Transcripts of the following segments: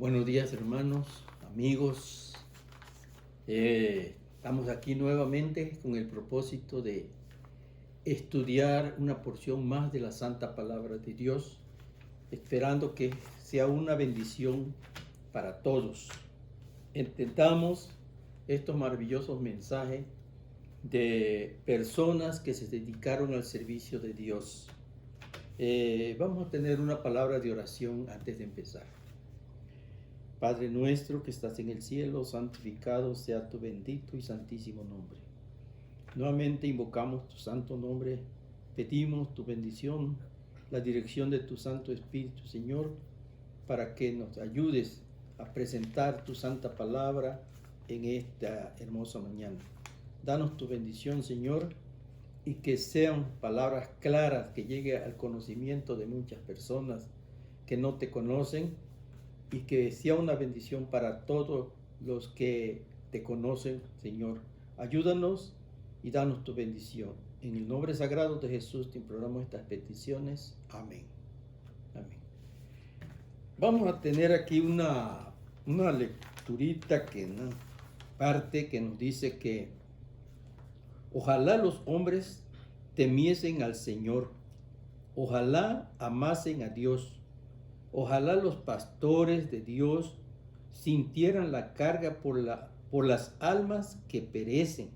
Buenos días, hermanos, amigos. Estamos aquí nuevamente con el propósito de estudiar una porción más de la Santa Palabra de Dios, esperando que sea una bendición para todos. Entendamos estos maravillosos mensajes de personas que se dedicaron al servicio de Dios. Vamos a tener una palabra de oración antes de empezar. Padre nuestro que estás en el cielo, santificado sea tu bendito y santísimo nombre. Nuevamente invocamos tu santo nombre, pedimos tu bendición, la dirección de tu Santo Espíritu, Señor, para que nos ayudes a presentar tu santa palabra en esta hermosa mañana. Danos tu bendición, Señor, y que sean palabras claras que lleguen al conocimiento de muchas personas que no te conocen, y que sea una bendición para todos los que te conocen, Señor. Ayúdanos y danos tu bendición. En el nombre sagrado de Jesús te imploramos estas peticiones. Amén. Amén. Vamos a tener aquí una lecturita una parte que nos dice que ojalá los hombres temiesen al Señor, ojalá amasen a Dios. Ojalá los pastores de Dios sintieran la carga por las almas que perecen.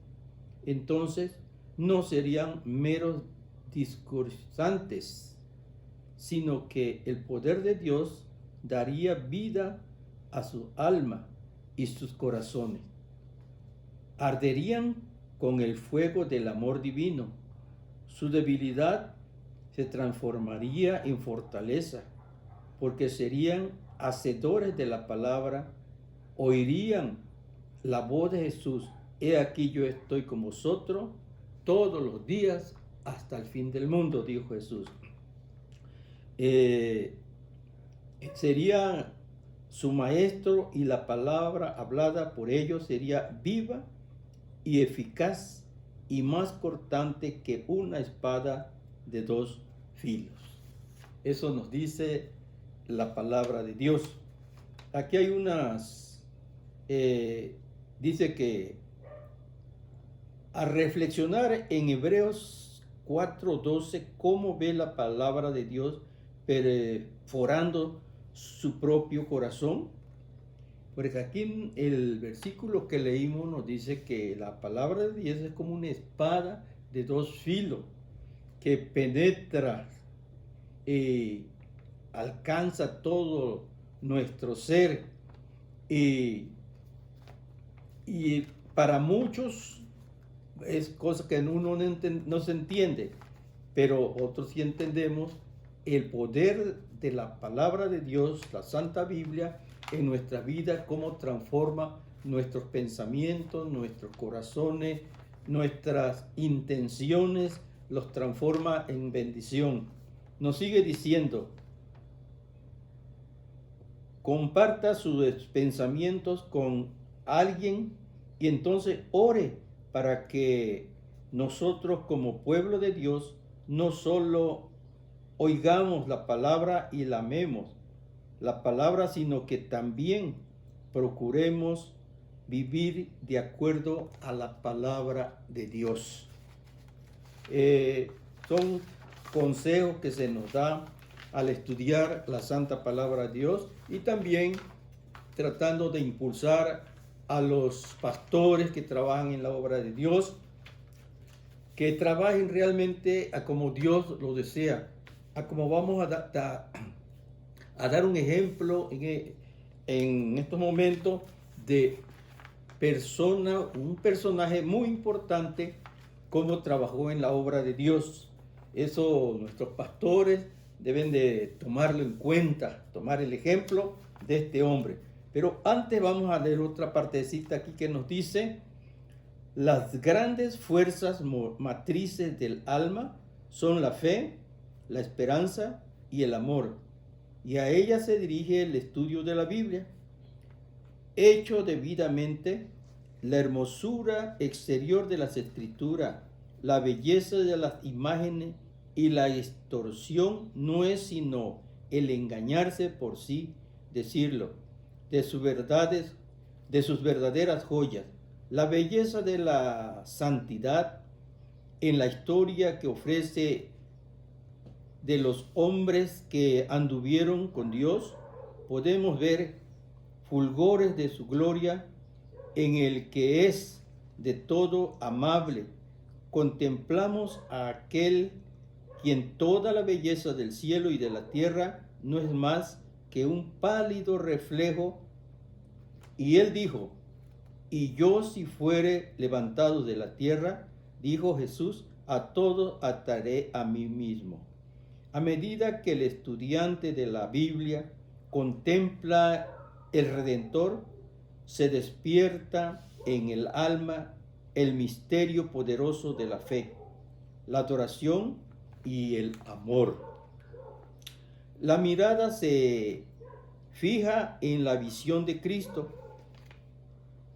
Entonces no serían meros discursantes, sino que el poder de Dios daría vida a su alma y sus corazones. Arderían con el fuego del amor divino. Su debilidad se transformaría en fortaleza, porque serían hacedores de la palabra, oirían la voz de Jesús. He aquí yo estoy con vosotros todos los días hasta el fin del mundo, dijo Jesús. Sería su maestro y la palabra hablada por ellos sería viva y eficaz y más cortante que una espada de dos filos. Eso nos dice la palabra de Dios. Aquí hay dice que a reflexionar en Hebreos 4:12 cómo ve la palabra de Dios perforando su propio corazón, porque aquí en el versículo que leímos nos dice que la palabra de Dios es como una espada de dos filos que penetra alcanza todo nuestro ser y para muchos es cosa que uno no se entiende, pero otros sí entendemos el poder de la palabra de Dios, la Santa Biblia, en nuestra vida, cómo transforma nuestros pensamientos, nuestros corazones, nuestras intenciones, los transforma en bendición. Nos sigue diciendo: comparta sus pensamientos con alguien y entonces ore para que nosotros como pueblo de Dios no solo oigamos la palabra y la amemos la palabra, sino que también procuremos vivir de acuerdo a la palabra de Dios. Son consejos que se nos da al estudiar la santa palabra de Dios y también tratando de impulsar a los pastores que trabajan en la obra de Dios, que trabajen realmente a como Dios lo desea, a como vamos a dar un ejemplo en estos momentos de un personaje muy importante como trabajó en la obra de Dios. Eso nuestros pastores deben de tomarlo en cuenta, tomar el ejemplo de este hombre. Pero antes vamos a leer otra partecita aquí que nos dice: las grandes fuerzas matrices del alma son la fe, la esperanza y el amor, y a ella se dirige el estudio de la Biblia. Hecho debidamente, la hermosura exterior de las escrituras, la belleza de las imágenes y la extorsión no es sino el engañarse por sí decirlo. de sus verdades, de sus verdaderas joyas, la belleza de la santidad en la historia que ofrece de los hombres que anduvieron con Dios. Podemos ver fulgores de su gloria en el que es de todo amable. Contemplamos a aquel quien toda la belleza del cielo y de la tierra no es más que un pálido reflejo. Y él dijo: y yo, si fuere levantado de la tierra, dijo Jesús, a todos ataré a mí mismo. A medida que el estudiante de la Biblia contempla el Redentor, se despierta en el alma el misterio poderoso de la fe, la adoración y el amor. La mirada se fija en la visión de Cristo,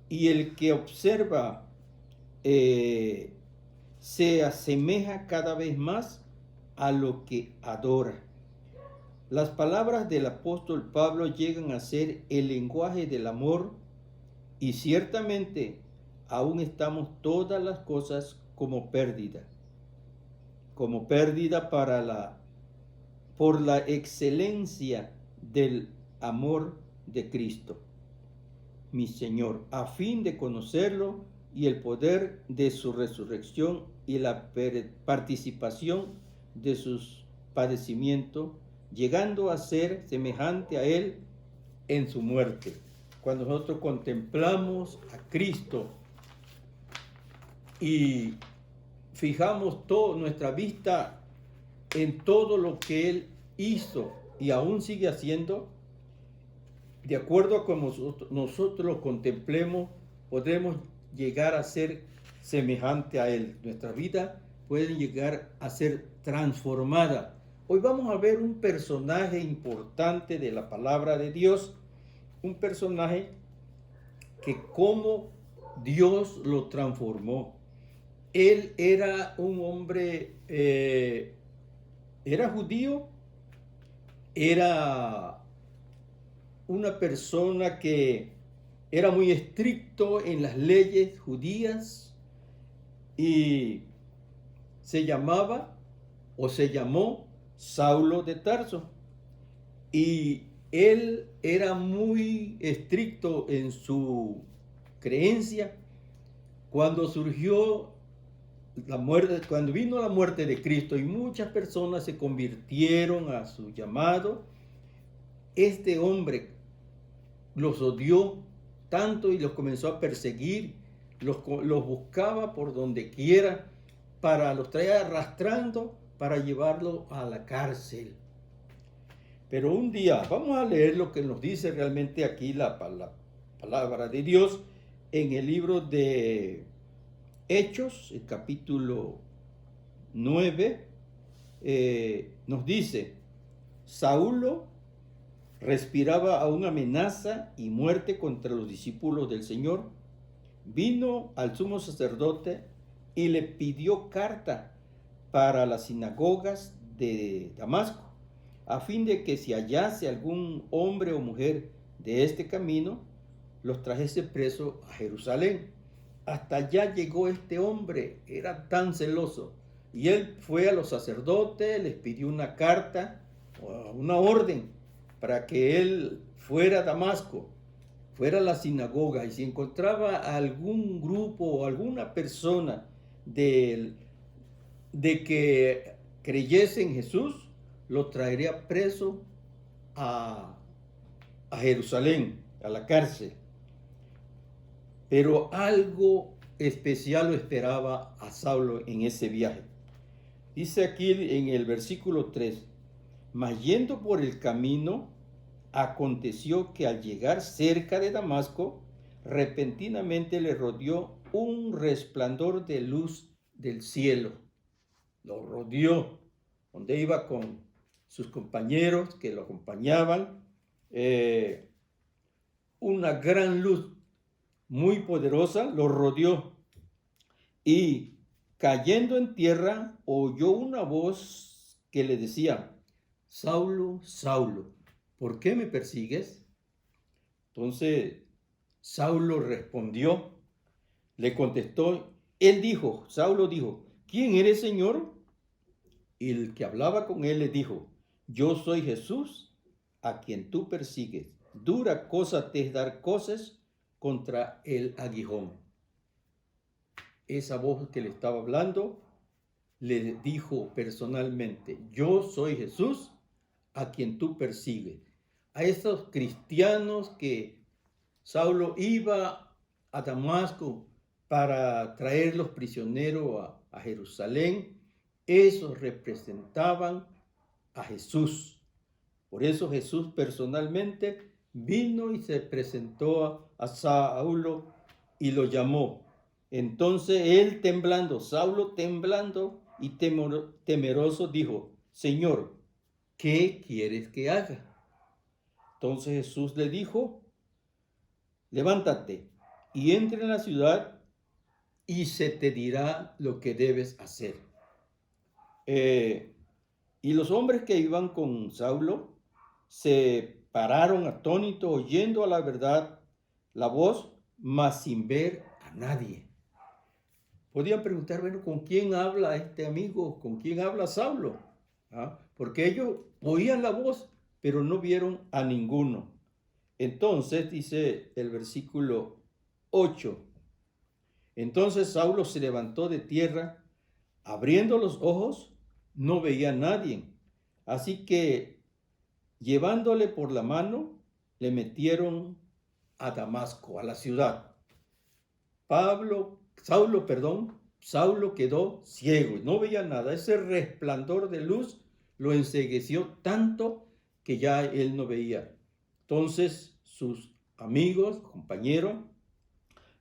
y el que observa se asemeja cada vez más a lo que adora. Las palabras del apóstol Pablo llegan a ser el lenguaje del amor, y ciertamente aún estamos todas las cosas como pérdida por la excelencia del amor de Cristo, mi Señor, a fin de conocerlo y el poder de su resurrección y la participación de sus padecimientos, llegando a ser semejante a Él en su muerte. Cuando nosotros contemplamos a Cristo y fijamos toda nuestra vista en todo lo que Él hizo y aún sigue haciendo, de acuerdo a como nosotros lo contemplemos, podremos llegar a ser semejante a Él. Nuestra vida puede llegar a ser transformada. Hoy vamos a ver un personaje importante de la palabra de Dios, un personaje que como Dios lo transformó. Él era un hombre, era judío, era una persona que era muy estricto en las leyes judías y se llamó Saulo de Tarso. Y él era muy estricto en su creencia. Cuando surgió la muerte, cuando vino la muerte de Cristo y muchas personas se convirtieron a su llamado, este hombre los odió tanto y los comenzó a perseguir, los buscaba por donde quiera, los traía arrastrando para llevarlo a la cárcel. Pero un día, vamos a leer lo que nos dice realmente aquí la palabra de Dios en el libro de Hechos, el capítulo 9, nos dice: Saulo respiraba aún amenaza y muerte contra los discípulos del Señor. Vino al sumo sacerdote y le pidió carta para las sinagogas de Damasco, a fin de que si hallase algún hombre o mujer de este camino, los trajese preso a Jerusalén. Hasta allá llegó este hombre, era tan celoso. Y él fue a los sacerdotes, les pidió una carta, una orden, para que él fuera a Damasco, fuera a la sinagoga, y si encontraba algún grupo o alguna persona de que creyese en Jesús, lo traería preso a Jerusalén, a la cárcel. Pero algo especial lo esperaba a Saulo en ese viaje. Dice aquí en el versículo 3, mas yendo por el camino, aconteció que al llegar cerca de Damasco, repentinamente le rodeó un resplandor de luz del cielo. Lo rodeó, donde iba con sus compañeros que lo acompañaban, una gran luz muy poderosa lo rodeó, y cayendo en tierra oyó una voz que le decía: Saulo, Saulo, ¿por qué me persigues? Entonces Saulo respondió, le contestó, Saulo dijo, ¿quién eres, Señor? Y el que hablaba con él le dijo, yo soy Jesús, a quien tú persigues. Dura cosa te es dar cosas contra el aguijón. Esa voz que le estaba hablando le dijo personalmente, yo soy Jesús, a quien tú persigues. A esos cristianos que Saulo iba a Damasco para traerlos prisioneros a Jerusalén, esos representaban a Jesús. Por eso Jesús personalmente vino y se presentó a Saulo y lo llamó. Entonces él temblando, Saulo temblando y temeroso dijo, Señor, ¿qué quieres que haga? Entonces Jesús le dijo, levántate y entra en la ciudad y se te dirá lo que debes hacer. Y los hombres que iban con Saulo se pararon atónitos oyendo a la verdad la voz, mas sin ver a nadie. Podían preguntar, bueno, ¿con quién habla este amigo? ¿Con quién habla Saulo? Porque ellos oían la voz, pero no vieron a ninguno. Entonces dice el versículo 8, entonces Saulo se levantó de tierra, abriendo los ojos, no veía a nadie. Así que, llevándole por la mano, le metieron a Damasco, a la ciudad. Saulo quedó ciego y no veía nada. Ese resplandor de luz lo encegueció tanto que ya él no veía. Entonces sus amigos, compañeros,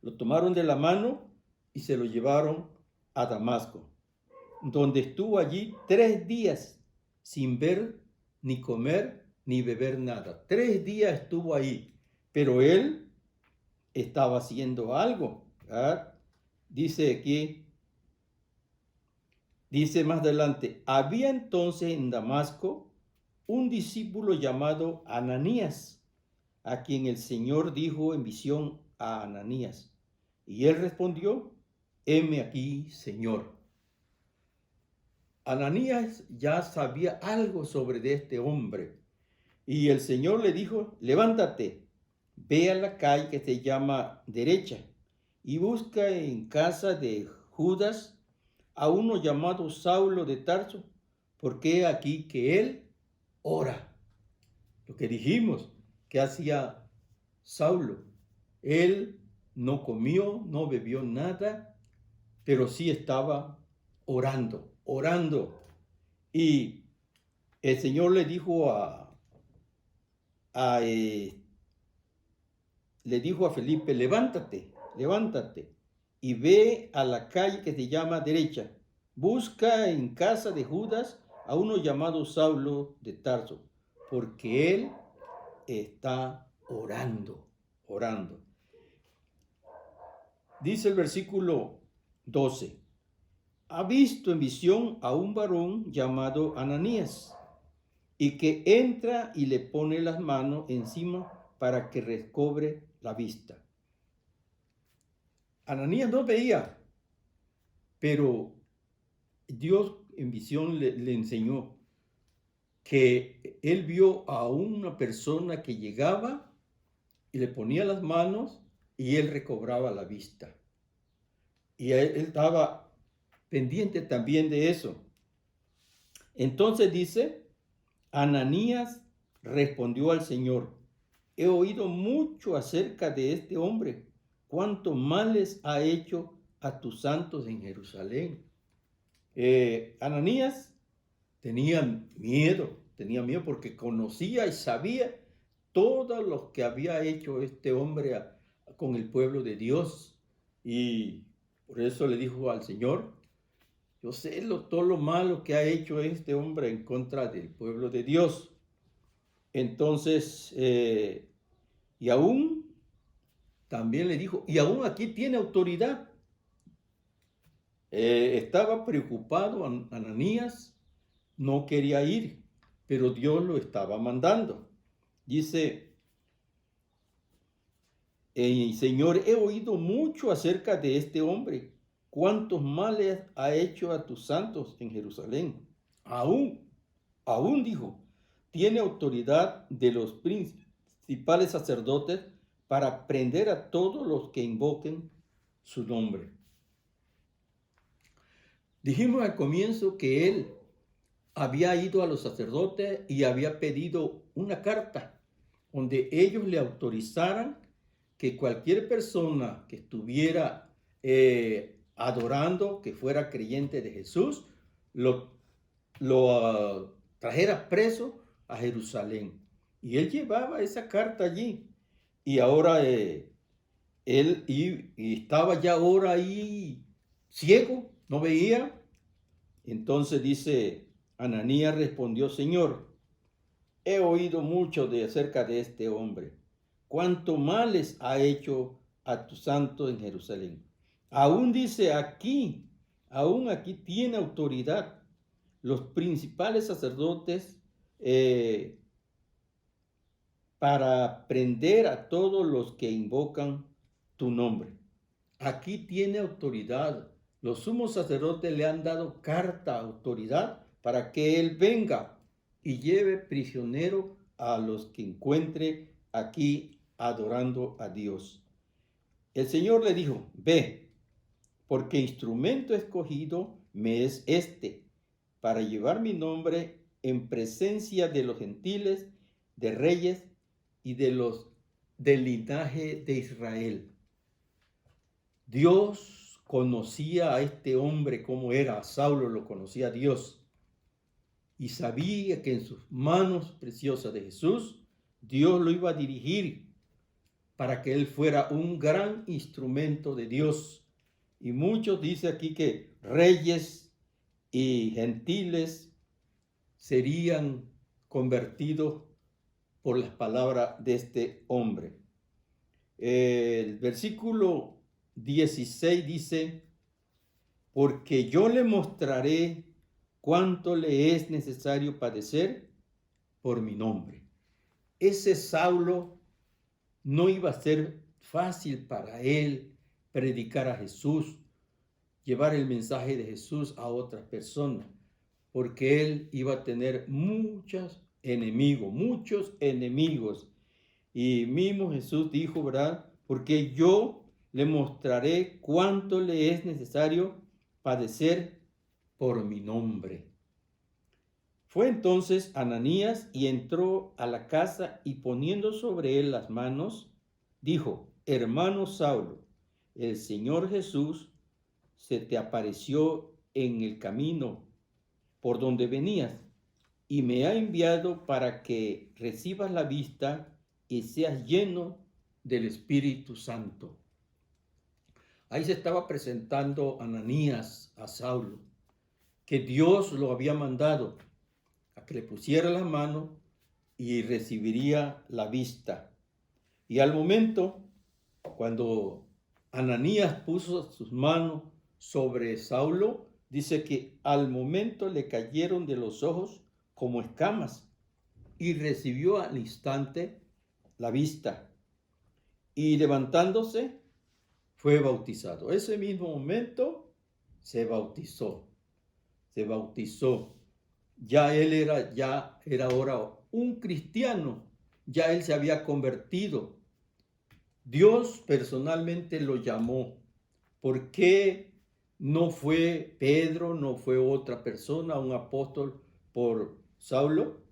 lo tomaron de la mano y se lo llevaron a Damasco, donde estuvo allí 3 días sin ver, ni comer, ni beber nada. 3 días estuvo ahí, pero él estaba haciendo algo. Dice aquí, dice más adelante, había entonces en Damasco un discípulo llamado Ananías, a quien el Señor dijo en visión a Ananías. Y él respondió, heme aquí, Señor. Ananías ya sabía algo sobre este hombre. Y el Señor le dijo, levántate, ve a la calle que se llama Derecha y busca en casa de Judas a uno llamado Saulo de Tarso, porque aquí que él ora. Lo que dijimos que hacía Saulo, él no comió, no bebió nada, pero sí estaba orando. Y el Señor le dijo le dijo a Felipe, levántate y ve a la calle que se llama Derecha. Busca en casa de Judas a uno llamado Saulo de Tarso, porque él está orando. Dice el versículo 12, ha visto en visión a un varón llamado Ananías, y que entra y le pone las manos encima para que recobre la vista. Ananías no veía, pero Dios en visión le enseñó que él vio a una persona que llegaba y le ponía las manos y él recobraba la vista. Y él estaba pendiente también de eso. Entonces dice, Ananías respondió al Señor, he oído mucho acerca de este hombre, cuánto males ha hecho a tus santos en Jerusalén. Ananías tenía miedo porque conocía y sabía todo lo que había hecho este hombre con el pueblo de Dios. Y por eso le dijo al Señor, yo sé todo lo malo que ha hecho este hombre en contra del pueblo de Dios. Entonces, y aún también le dijo, y aún aquí tiene autoridad. Estaba preocupado Ananías, no quería ir, pero Dios lo estaba mandando. Dice, Señor, he oído mucho acerca de este hombre, cuántos males ha hecho a tus santos en Jerusalén. Aún dijo, tiene autoridad de los principales sacerdotes para prender a todos los que invoquen su nombre. Dijimos al comienzo que él había ido a los sacerdotes y había pedido una carta donde ellos le autorizaran que cualquier persona que estuviera adorando, que fuera creyente de Jesús, lo trajera preso a Jerusalén. Y él llevaba esa carta allí. Y ahora él y estaba ya ahora ahí ciego, no veía. Entonces dice, Ananías respondió, Señor, he oído mucho acerca de este hombre, cuánto males ha hecho a tu santo en Jerusalén. Aún dice aún aquí tiene autoridad los principales sacerdotes para prender a todos los que invocan tu nombre. Aquí tiene autoridad. Los sumos sacerdotes le han dado carta, autoridad, para que él venga y lleve prisionero a los que encuentre aquí adorando a Dios. El Señor le dijo, ve, porque instrumento escogido me es este, para llevar mi nombre en presencia de los gentiles, de reyes y de los del linaje de Israel. Dios conocía a este hombre como era, a Saulo lo conocía a Dios, y sabía que en sus manos preciosas de Jesús, Dios lo iba a dirigir para que él fuera un gran instrumento de Dios. Y muchos dicen aquí que reyes y gentiles serían convertidos por las palabras de este hombre. El versículo 16 dice, porque yo le mostraré cuánto le es necesario padecer por mi nombre. Ese Saulo no iba a ser fácil para él predicar a Jesús, llevar el mensaje de Jesús a otras personas, porque él iba a tener muchos enemigos. Y mismo Jesús dijo, ¿verdad? Porque yo le mostraré cuánto le es necesario padecer por mi nombre. Fue entonces Ananías y entró a la casa y poniendo sobre él las manos, dijo, hermano Saulo, el Señor Jesús se te apareció en el camino por donde venías y me ha enviado para que recibas la vista y seas lleno del Espíritu Santo. Ahí se estaba presentando Ananías a Saulo, que Dios lo había mandado a que le pusiera las manos y recibiría la vista. Y al momento, cuando Ananías puso sus manos sobre Saulo, dice que al momento le cayeron de los ojos como escamas y recibió al instante la vista. Y levantándose, fue bautizado. Ese mismo momento se bautizó. Ya él era ahora un cristiano. Ya él se había convertido. Dios personalmente lo llamó. ¿Por qué no fue Pedro, no fue otra persona, un apóstol por Saulo?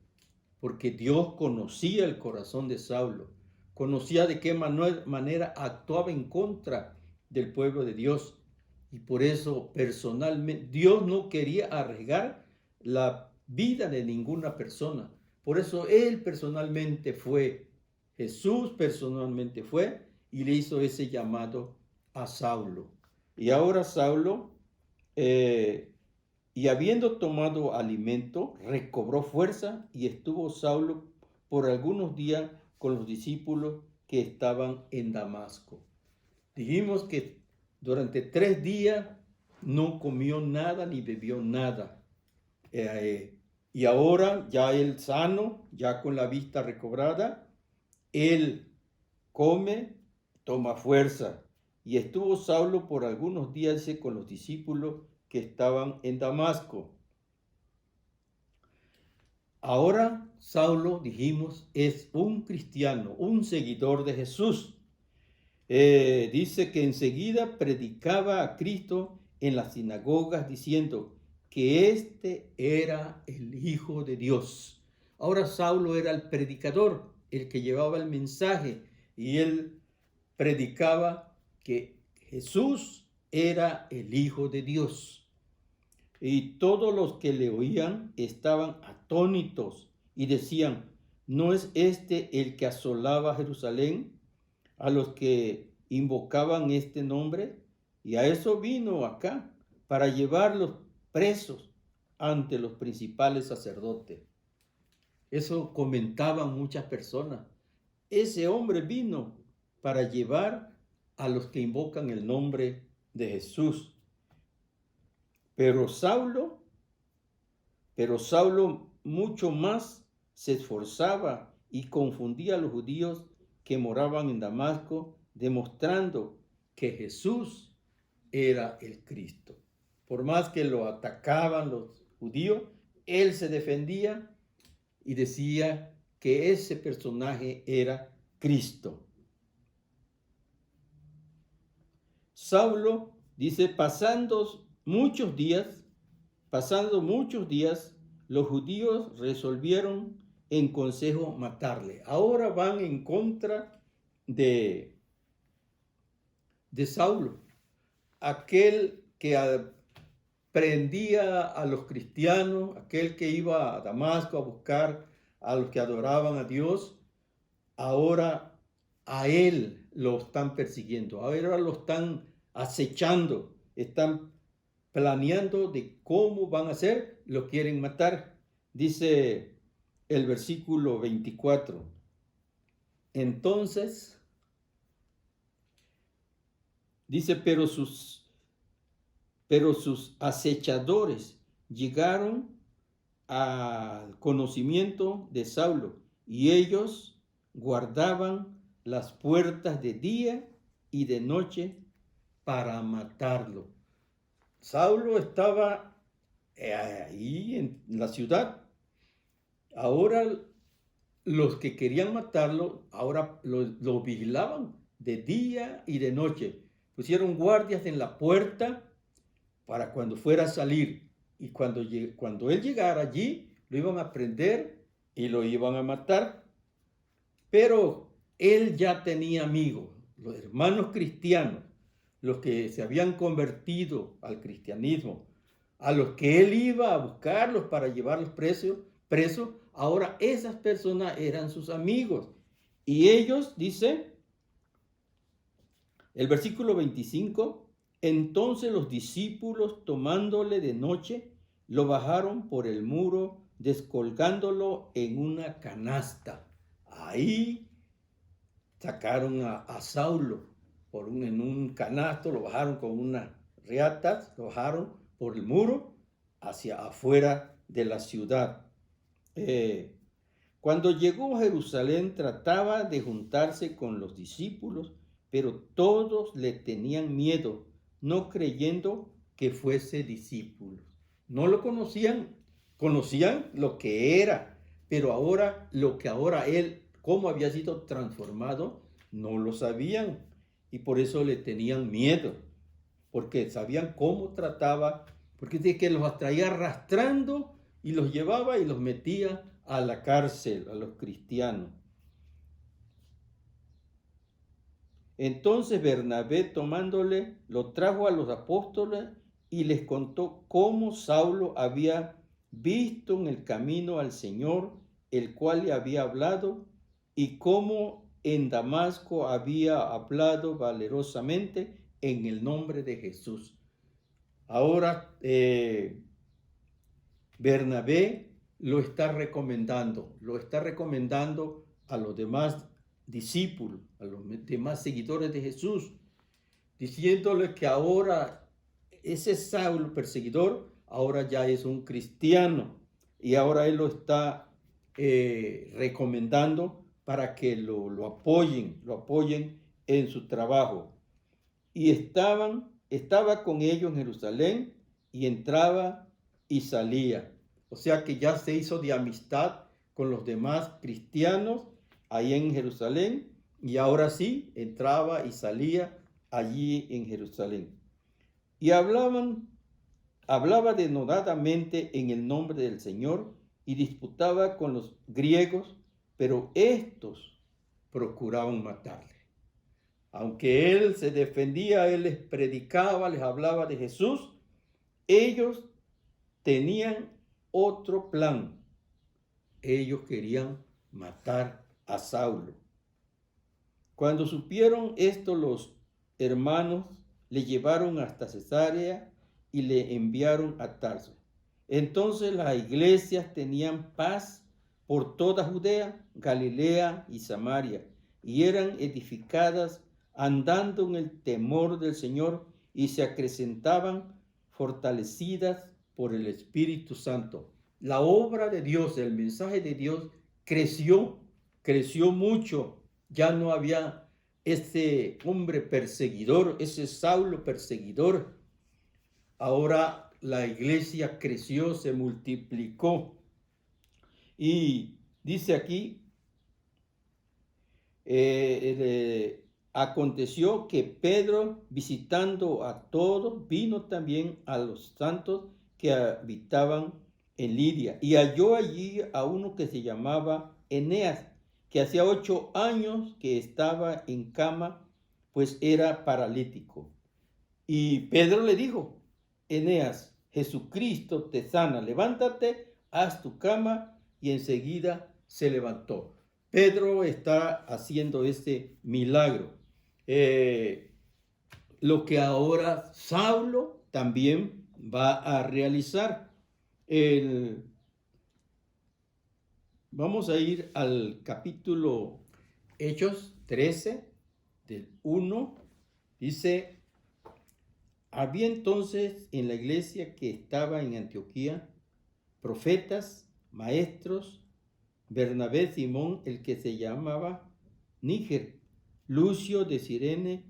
Porque Dios conocía el corazón de Saulo. Conocía de qué manera actuaba en contra del pueblo de Dios. Y por eso personalmente Dios no quería arriesgar la vida de ninguna persona. Por eso Él personalmente fue, Jesús personalmente fue y le hizo ese llamado a Saulo. Y ahora Saulo, y habiendo tomado alimento, recobró fuerza y estuvo Saulo por algunos días con los discípulos que estaban en Damasco. Dijimos que durante 3 días no comió nada ni bebió nada. Y ahora ya él sano, ya con la vista recobrada, él come, toma fuerza. Y estuvo Saulo por algunos días con los discípulos que estaban en Damasco. Ahora Saulo, dijimos, es un cristiano, un seguidor de Jesús. Dice que enseguida predicaba a Cristo en las sinagogas diciendo que este era el Hijo de Dios. Ahora Saulo era el predicador, el que llevaba el mensaje, y él predicaba que Jesús era el Hijo de Dios. Y todos los que le oían estaban atónitos y decían, ¿no es este el que asolaba Jerusalén a los que invocaban este nombre? Y a eso vino acá, para llevarlos presos ante los principales sacerdotes. Eso comentaban muchas personas. Ese hombre vino para llevar a los que invocan el nombre de Jesús. Pero Saulo mucho más se esforzaba y confundía a los judíos que moraban en Damasco, demostrando que Jesús era el Cristo. Por más que lo atacaban los judíos, él se defendía y decía que ese personaje era Cristo. Saulo dice, pasando muchos días, los judíos resolvieron en consejo matarle. Ahora van en contra de Saulo, aquel que prendía a los cristianos, aquel que iba a Damasco a buscar a los que adoraban a Dios. Ahora a él lo están persiguiendo, ahora lo están acechando, están planeando de cómo van a hacer, lo quieren matar. Dice el versículo 24. Entonces, dice, pero sus acechadores llegaron al conocimiento de Saulo y ellos guardaban las puertas de día y de noche para matarlo. Saulo estaba ahí en la ciudad. Ahora los que querían matarlo, ahora lo vigilaban de día y de noche. Pusieron guardias en la puerta para cuando fuera a salir. Y cuando él llegara allí, lo iban a prender y lo iban a matar. Pero él ya tenía amigos, los hermanos cristianos, los que se habían convertido al cristianismo, a los que él iba a buscarlos para llevarlos presos, ahora esas personas eran sus amigos. Y ellos, dice el versículo 25, entonces los discípulos, tomándole de noche, lo bajaron por el muro, descolgándolo en una canasta. Ahí sacaron a Saulo en un canasto, lo bajaron con unas riatas, lo bajaron por el muro hacia afuera de la ciudad. Cuando llegó a Jerusalén trataba de juntarse con los discípulos, pero todos le tenían miedo, no creyendo que fuese discípulo. No lo conocían lo que era, pero ahora lo que ahora él, cómo había sido transformado, no lo sabían y por eso le tenían miedo, porque sabían cómo trataba, porque dice que los traía arrastrando y los llevaba y los metía a la cárcel, a los cristianos. Entonces Bernabé, tomándole, lo trajo a los apóstoles y les contó cómo Saulo había visto en el camino al Señor, el cual le había hablado, y cómo en Damasco había hablado valerosamente en el nombre de Jesús. Ahora Bernabé lo está recomendando a los demás discípulos, a los demás seguidores de Jesús, diciéndoles que ahora ese Saulo perseguidor ahora ya es un cristiano y ahora él lo está recomendando para que lo apoyen en su trabajo. Y estaba con ellos en Jerusalén y entraba y salía. O sea que ya se hizo de amistad con los demás cristianos ahí en Jerusalén y ahora sí entraba y salía allí en Jerusalén. Y hablaba denodadamente en el nombre del Señor y disputaba con los griegos, pero estos procuraban matarle. Aunque él se defendía, él les predicaba, les hablaba de Jesús, ellos tenían otro plan. Ellos querían matar a Saulo. Cuando supieron esto, los hermanos le llevaron hasta Cesarea y le enviaron a Tarso. Entonces las iglesias tenían paz por toda Judea, Galilea y Samaria, y eran edificadas andando en el temor del Señor y se acrecentaban fortalecidas por el Espíritu Santo. La obra de Dios, el mensaje de Dios creció mucho. Ya no había ese hombre perseguidor, ese Saulo perseguidor. Ahora la iglesia creció, se multiplicó. Y dice aquí, aconteció que Pedro, visitando a todos, vino también a los santos que habitaban en Lidia y halló allí a uno que se llamaba Eneas, que hacía 8 años que estaba en cama, pues era paralítico. Y Pedro le dijo: Eneas, Jesucristo te sana, levántate, haz tu cama, y enseguida se levantó. Pedro está haciendo este milagro. Lo que ahora Saulo también va a realizar. Vamos a ir al capítulo Hechos 13, del 1. Dice: había entonces en la iglesia que estaba en Antioquía profetas, maestros, Bernabé, Simón, el que se llamaba Níger, Lucio de Cirene,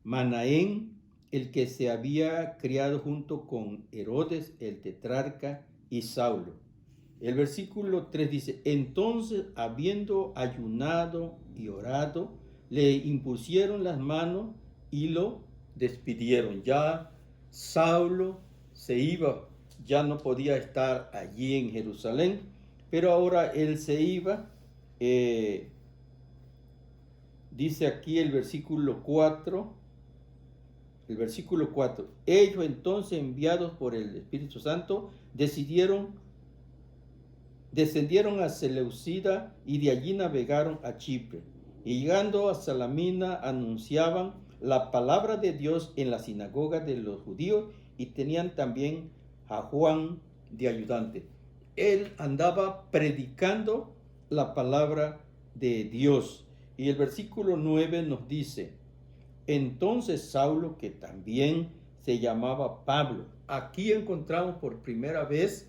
Manaén, el que se había criado junto con Herodes el tetrarca, y Saulo. El versículo 3 dice: entonces, habiendo ayunado y orado, le impusieron las manos y lo despidieron. Ya Saulo se iba, ya no podía estar allí en Jerusalén, pero ahora él se iba. Dice aquí el versículo 4. Ellos entonces, enviados por el Espíritu Santo, descendieron a Seleucida y de allí navegaron a Chipre. Y llegando a Salamina anunciaban la palabra de Dios en la sinagoga de los judíos y tenían también a Juan de ayudante. Él andaba predicando la palabra de Dios. Y el versículo 9 nos dice: entonces Saulo, que también se llamaba Pablo. Aquí encontramos por primera vez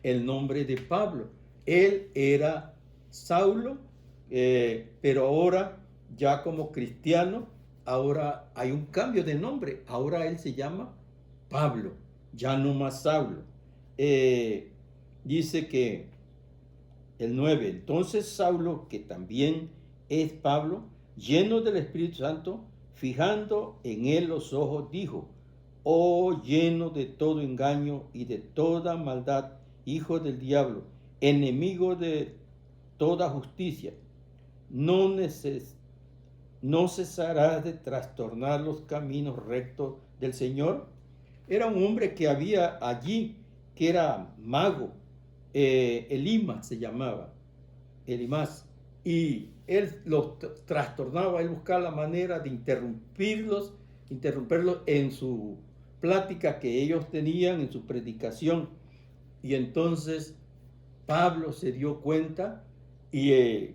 el nombre de Pablo. Él era Saulo, pero ahora ya como cristiano, ahora hay un cambio de nombre. Ahora él se llama Pablo, ya no más Saulo. Dice que el 9, entonces Saulo, que también es Pablo, lleno del Espíritu Santo, fijando en él los ojos, dijo: oh, lleno de todo engaño y de toda maldad, hijo del diablo, enemigo de toda justicia, no cesarás de trastornar los caminos rectos del Señor. Era un hombre que había allí, que era mago, Elimas se llamaba, Elimas, y él los trastornaba, él buscaba la manera de interrumpirlos en su plática que ellos tenían, en su predicación. Y entonces Pablo se dio cuenta y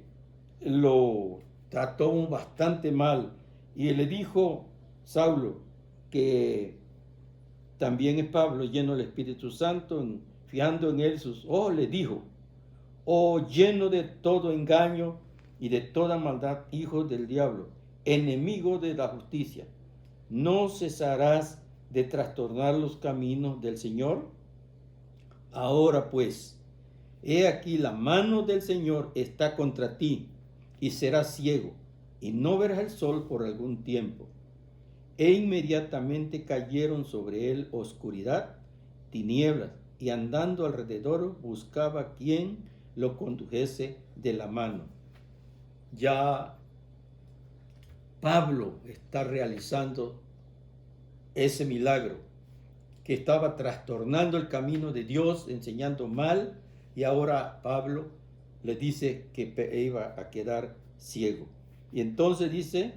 lo trató bastante mal. Y le dijo Saulo, que también es Pablo, lleno del Espíritu Santo, fijando en él sus ojos, le dijo: oh, lleno de todo engaño y de toda maldad, hijo del diablo, enemigo de la justicia. ¿No cesarás de trastornar los caminos del Señor? Ahora pues, he aquí la mano del Señor está contra ti, y serás ciego, y no verás el sol por algún tiempo. E inmediatamente cayeron sobre él oscuridad, tinieblas, y andando alrededor buscaba quien lo condujese de la mano. Ya Pablo está realizando ese milagro, que estaba trastornando el camino de Dios, enseñando mal, y ahora Pablo le dice que iba a quedar ciego. Y entonces dice,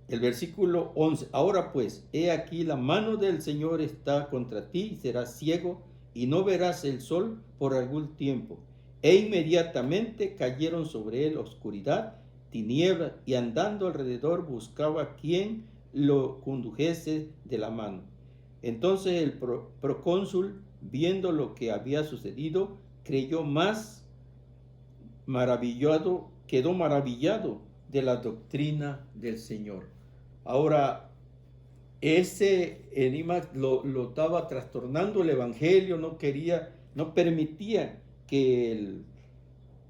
el versículo 11, ahora pues, he aquí la mano del Señor está contra ti, y serás ciego, y no verás el sol por algún tiempo. E inmediatamente cayeron sobre él oscuridad, tinieblas, y andando alrededor buscaba quien lo condujese de la mano. Entonces el procónsul, viendo lo que había sucedido, creyó más maravillado, quedó maravillado de la doctrina del Señor. Ahora, ese enigma lo estaba trastornando el evangelio, no permitía que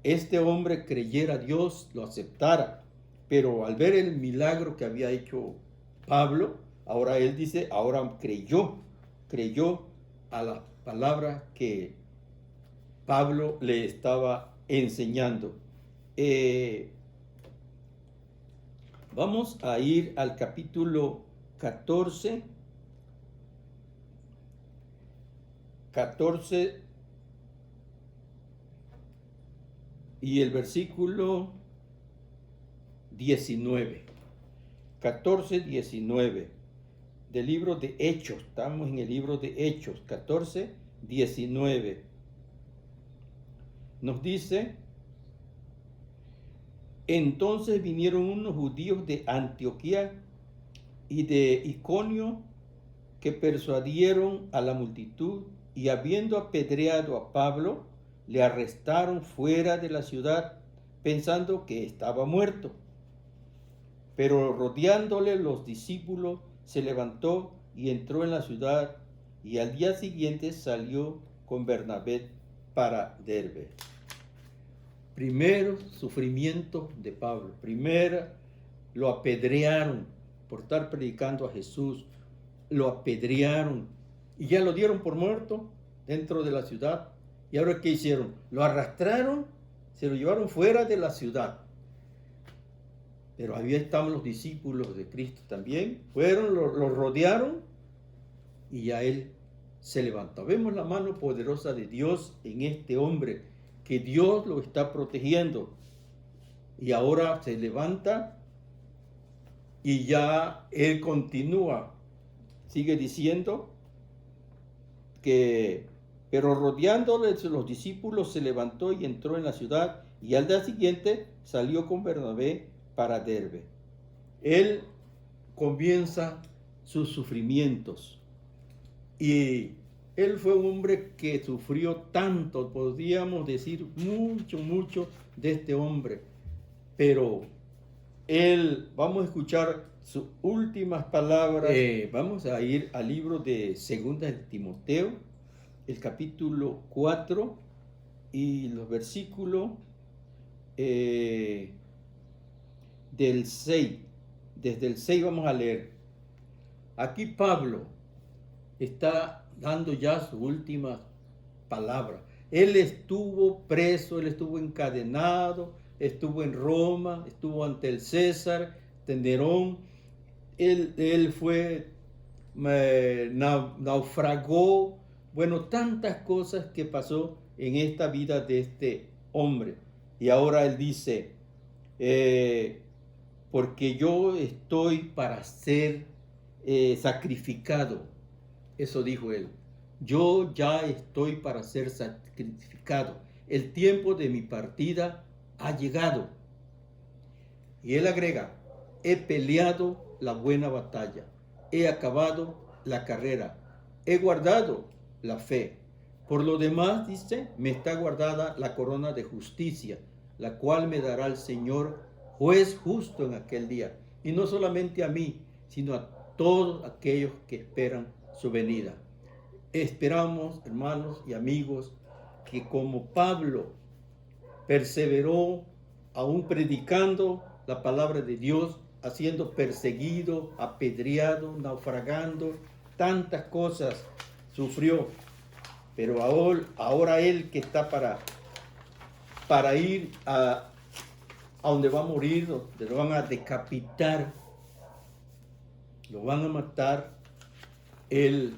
este hombre creyera a Dios, lo aceptara. Pero al ver el milagro que había hecho Pablo, ahora él dice, ahora creyó a la palabra que Pablo le estaba enseñando. Vamos a ir al capítulo 14 y el versículo 19. 14, 19 del libro de Hechos. Estamos en el libro de Hechos, 14, 19. Nos dice: entonces vinieron unos judíos de Antioquía y de Iconio que persuadieron a la multitud, y habiendo apedreado a Pablo, le arrestaron fuera de la ciudad, pensando que estaba muerto. Pero rodeándole los discípulos, se levantó y entró en la ciudad, y al día siguiente salió con Bernabé para Derbe. Primero sufrimiento de Pablo. Primero lo apedrearon por estar predicando a Jesús. Lo apedrearon y ya lo dieron por muerto dentro de la ciudad. ¿Y ahora qué hicieron? Lo arrastraron, se lo llevaron fuera de la ciudad. Pero ahí estaban los discípulos de Cristo también. Fueron, lo rodearon y ya él se levantó. Vemos la mano poderosa de Dios en este hombre, que Dios lo está protegiendo. Y ahora se levanta y ya él continúa. Sigue diciendo que, pero rodeándole los discípulos, se levantó y entró en la ciudad, y al día siguiente salió con Bernabé para Derbe. Él comienza sus sufrimientos, y él fue un hombre que sufrió tanto, podríamos decir mucho de este hombre, pero vamos a escuchar sus últimas palabras. Vamos a ir al libro de Segunda de Timoteo, el capítulo 4 y los versículos del 6. Desde el 6 vamos a leer. Aquí Pablo está dando ya su última palabra. Él estuvo preso, él estuvo encadenado, estuvo en Roma, estuvo ante el César, Nerón. Él fue, naufragó, bueno, tantas cosas que pasó en esta vida de este hombre. Y ahora él dice, porque yo estoy para ser sacrificado. Eso dijo él. Yo ya estoy para ser sacrificado. El tiempo de mi partida ha llegado. Y él agrega, he peleado la buena batalla, he acabado la carrera, he guardado la fe. Por lo demás, dice, me está guardada la corona de justicia, la cual me dará el Señor, juez justo en aquel día. Y no solamente a mí, sino a todos aquellos que esperan su venida. Esperamos, hermanos y amigos, que como Pablo perseveró aún predicando la palabra de Dios, siendo perseguido, apedreado, naufragando, tantas cosas sufrió. Pero ahora él que está para ir a donde va a morir, donde lo van a decapitar, lo van a matar, él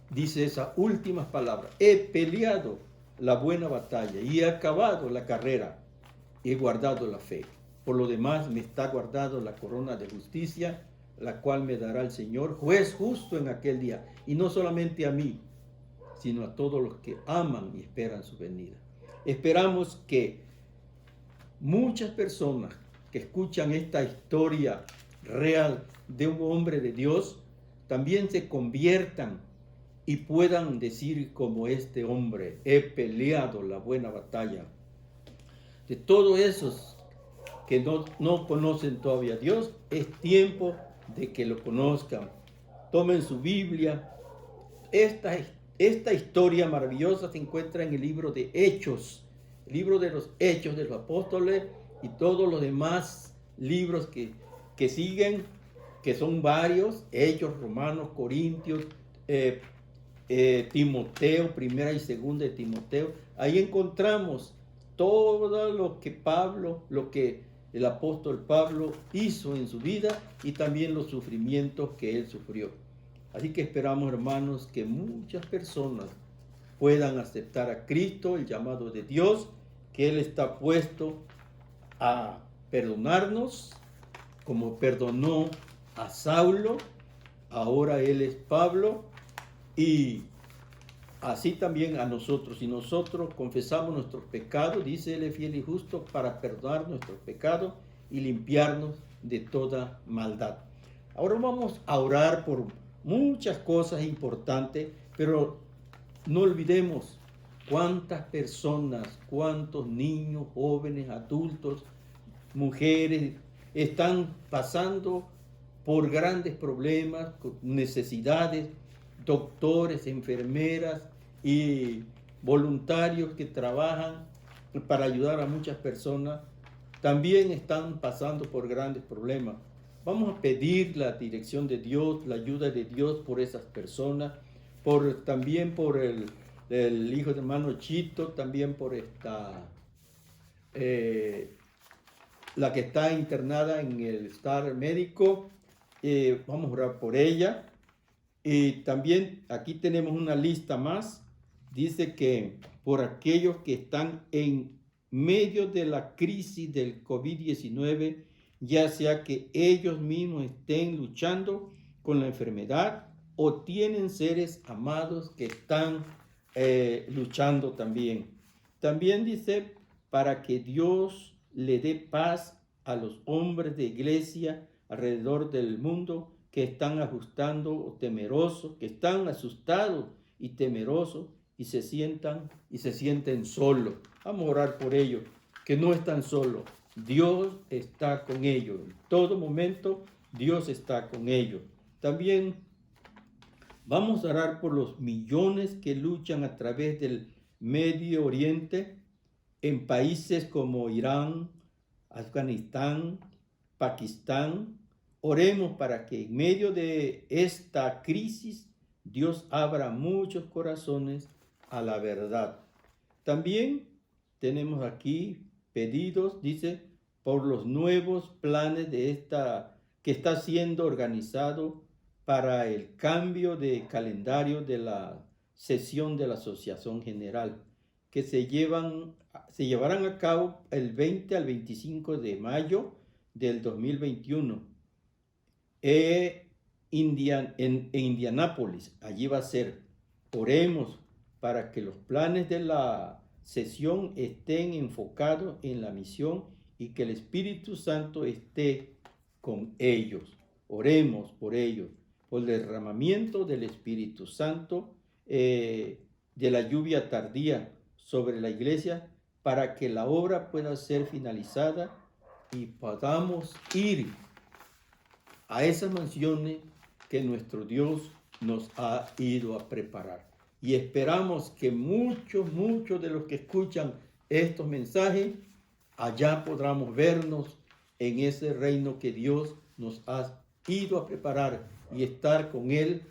dice esas últimas palabras: he peleado la buena batalla y he acabado la carrera, he guardado la fe. Por lo demás me está guardado la corona de justicia, la cual me dará el Señor, juez justo en aquel día. Y no solamente a mí, sino a todos los que aman y esperan su venida. Esperamos que muchas personas que escuchan esta historia real de un hombre de Dios también se conviertan y puedan decir como este hombre: he peleado la buena batalla. De todos esos que no conocen todavía a Dios, es tiempo de que lo conozcan. Tomen su Biblia. Esta historia maravillosa se encuentra en el libro de Hechos, el libro de los Hechos de los Apóstoles y todos los demás libros que siguen, que son varios: Hechos, Romanos, Corintios, Timoteo, primera y segunda de Timoteo. Ahí encontramos todo lo que el apóstol Pablo hizo en su vida y también los sufrimientos que él sufrió. Así que esperamos, hermanos, que muchas personas puedan aceptar a Cristo, el llamado de Dios, que Él está puesto a perdonarnos, como perdonó a Saulo. Ahora Él es Pablo, y así también a nosotros. Si nosotros confesamos nuestros pecados, dice Él es fiel y justo para perdonar nuestros pecados y limpiarnos de toda maldad. Ahora vamos a orar por muchas cosas importantes, pero no olvidemos cuántas personas, cuántos niños, jóvenes, adultos, mujeres están pasando por grandes problemas, necesidades, doctores, enfermeras y voluntarios que trabajan para ayudar a muchas personas, también están pasando por grandes problemas. Vamos a pedir la dirección de Dios, la ayuda de Dios por esas personas, también por el hijo de hermano Chito, también por la que está internada en el Star Médico. Vamos a orar por ella. Y también aquí tenemos una lista más. Dice que por aquellos que están en medio de la crisis del COVID-19, ya sea que ellos mismos estén luchando con la enfermedad o tienen seres amados que están luchando también. También dice para que Dios le dé paz a los hombres de iglesia alrededor del mundo que están ajustando o temerosos, que están asustados y temerosos y se sienten solos. Vamos a orar por ellos, que no están solos. Dios está con ellos. En todo momento Dios está con ellos. También vamos a orar por los millones que luchan a través del Medio Oriente en países como Irán, Afganistán, Pakistán. Oremos para que en medio de esta crisis Dios abra muchos corazones a la verdad. También tenemos aquí pedidos, dice, por los nuevos planes que está siendo organizado para el cambio de calendario de la sesión de la Asociación General, que se llevarán a cabo el 20 al 25 de mayo del 2021 en Indianápolis. Allí va a ser. Oremos para que los planes de la sesión estén enfocados en la misión y que el Espíritu Santo esté con ellos. Oremos por ellos, por el derramamiento del Espíritu Santo, de la lluvia tardía sobre la iglesia para que la obra pueda ser finalizada y podamos ir a esas mansiones que nuestro Dios nos ha ido a preparar. Y esperamos que muchos de los que escuchan estos mensajes, allá podamos vernos en ese reino que Dios nos ha ido a preparar y estar con Él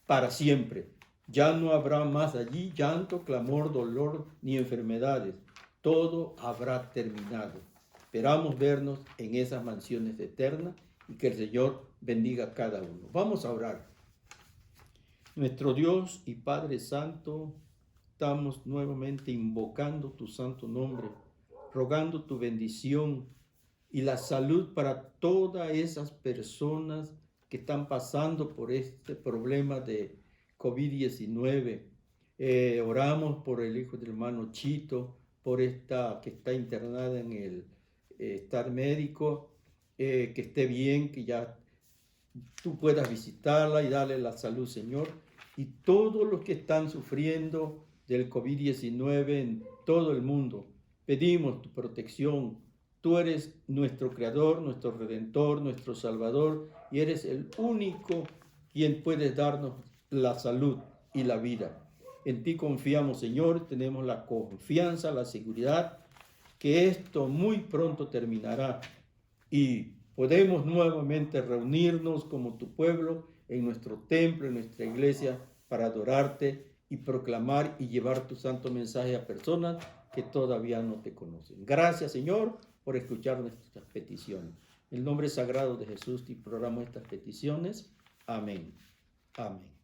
para siempre. Ya no habrá más allí llanto, clamor, dolor ni enfermedades. Todo habrá terminado. Esperamos vernos en esas mansiones eternas y que el Señor bendiga a cada uno. Vamos a orar. Nuestro Dios y Padre Santo, estamos nuevamente invocando tu santo nombre, rogando tu bendición y la salud para todas esas personas que están pasando por este problema de COVID-19. Oramos por el hijo del hermano Chito, por esta que está internada en el estar médico, que esté bien, que ya tú puedas visitarla y darle la salud, Señor. Y todos los que están sufriendo del COVID-19 en todo el mundo, pedimos tu protección. Tú eres nuestro Creador, nuestro Redentor, nuestro Salvador, y eres el único quien puede darnos la salud y la vida. En ti confiamos, Señor, tenemos la confianza, la seguridad que esto muy pronto terminará y podemos nuevamente reunirnos como tu pueblo en nuestro templo, en nuestra iglesia, para adorarte y proclamar y llevar tu santo mensaje a personas que todavía no te conocen. Gracias, Señor, por escuchar nuestras peticiones. En el nombre sagrado de Jesús te programo estas peticiones. Amén. Amén.